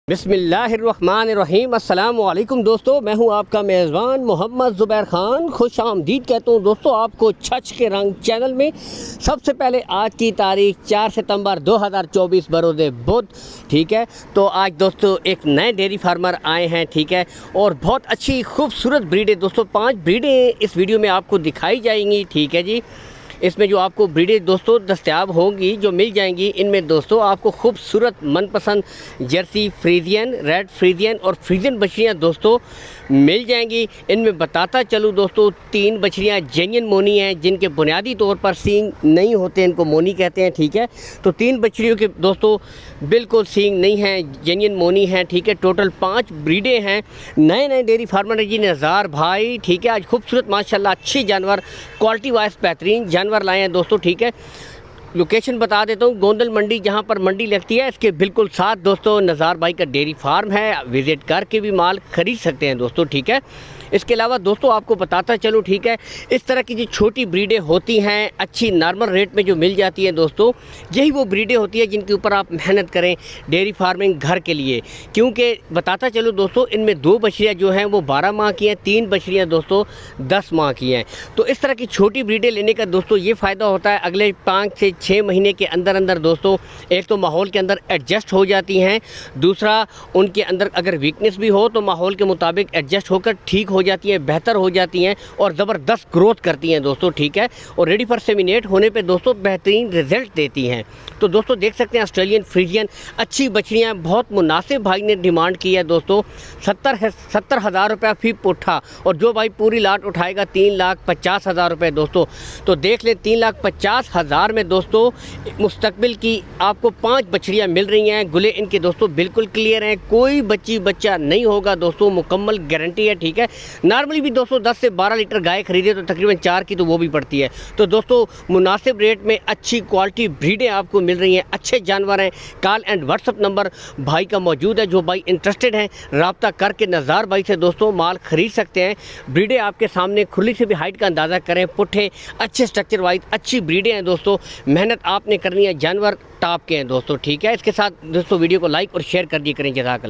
बिस्मिल्लाहिर्रहमानिर्रहीम। अस्सलाम वालेकुम दोस्तों, मैं हूं आपका मेज़बान मोहम्मद ज़ुबैर ख़ान। खुश आमदीद कहता हूं दोस्तों आपको छछ के रंग चैनल में। सबसे पहले आज की तारीख 4 सितंबर 2024 बरोज़ बुध, ठीक है। तो आज दोस्तों एक नए डेयरी फार्मर आए हैं, ठीक है, और बहुत अच्छी खूबसूरत ब्रीडें दोस्तों 5 ब्रीडें इस वीडियो में आपको दिखाई जाएंगी, ठीक है जी। इसमें जो आपको ब्रीडें दोस्तों दस्तयाब होंगी, जो मिल जाएंगी, इनमें दोस्तों आपको खूबसूरत मनपसंद जर्सी फ्रीजियन, रेड फ्रीजियन और फ्रीजियन बछड़ियाँ दोस्तों मिल जाएंगी। इनमें बताता चलूँ दोस्तों 3 बछड़ियाँ जेन्युइन मोनी हैं, जिनके बुनियादी तौर पर सींग नहीं होते, इनको मोनी कहते हैं, ठीक है। तो 3 बछड़ियों के दोस्तों बिल्कुल सींग नहीं हैं, जेन्युइन मोनी हैं, ठीक है। टोटल 5 ब्रीडें हैं। नए नए डेयरी फार्मर जी नज़ार भाई, ठीक है। आज खूबसूरत माशाल्लाह अच्छी जानवर, क्वालिटी वाइज बेहतरीन जानवर लाए हैं दोस्तों, ठीक है। लोकेशन बता देता हूँ, गोंदल मंडी जहाँ पर मंडी लगती है, इसके बिल्कुल साथ दोस्तों नज़ार भाई का डेयरी फार्म है। विज़िट करके भी माल ख़रीद सकते हैं दोस्तों, ठीक है। इसके अलावा दोस्तों आपको बताता चलूँ, ठीक है, इस तरह की जो छोटी ब्रीडें होती हैं अच्छी नॉर्मल रेट में जो मिल जाती हैं दोस्तों, यही वो ब्रीडें होती हैं जिनके ऊपर आप मेहनत करें डेयरी फार्मिंग घर के लिए। क्योंकि बताता चलूँ दोस्तों, इनमें 2 बछड़ियाँ जो हैं वो 12 माह की हैं, 3 बछड़ियाँ दोस्तों 10 माह की हैं। तो इस तरह की छोटी ब्रीडें लेने का दोस्तों ये फ़ायदा होता है, अगले 5 से 6 महीने के अंदर अंदर दोस्तों एक तो माहौल के अंदर एडजस्ट हो जाती हैं, दूसरा उनके अंदर अगर वीकनेस भी हो तो माहौल के मुताबिक एडजस्ट होकर ठीक हो जाती हैं, बेहतर हो जाती हैं और ज़बरदस्त ग्रोथ करती हैं दोस्तों, ठीक है। और रेडी फॉर सेमिनेट होने पे दोस्तों बेहतरीन रिजल्ट देती हैं। तो दोस्तों देख सकते हैं ऑस्ट्रेलियन फ्रीजियन अच्छी बछड़ियाँ, बहुत मुनासिब भाई ने डिमांड की है दोस्तों, 70,000 रुपये फ़ी पुट्ठा, और जो भाई पूरी लाट उठाएगा 3,50,000 रुपये दोस्तों। तो देख लें 3,50,000 में दोस्तों मुस्तकबिल की आपको 5 बछड़ियाँ मिल रही हैं। गुले इनके दोस्तों बिल्कुल क्लियर हैं, कोई बच्चा नहीं होगा दोस्तों, मुकम्मल गारंटी है, ठीक है। नॉर्मली भी दोस्तों 10 से 12 लीटर गाय खरीदे तो तकरीबन 4 की तो वो भी पड़ती है। तो दोस्तों मुनासिब रेट में अच्छी क्वालिटी ब्रीडें आपको मिल रही हैं, अच्छे जानवर हैं। कॉल एंड व्हाट्सअप नंबर भाई का मौजूद है, जो भाई इंटरेस्टेड हैं रब्ता करके नज़ार भाई से दोस्तों माल ख़रीद सकते हैं। ब्रीडें आपके सामने खुली से भी हाइट का अंदाज़ा करें, पुट्ठे अच्छे स्ट्रक्चर वाइज अच्छी ब्रीडें हैं दोस्तों। मेहनत आपने करनी है, जानवर टॉप के हैं दोस्तों, ठीक है। इसके साथ दोस्तों वीडियो को लाइक और शेयर कर दिए करें। जज़ाकल्लाह।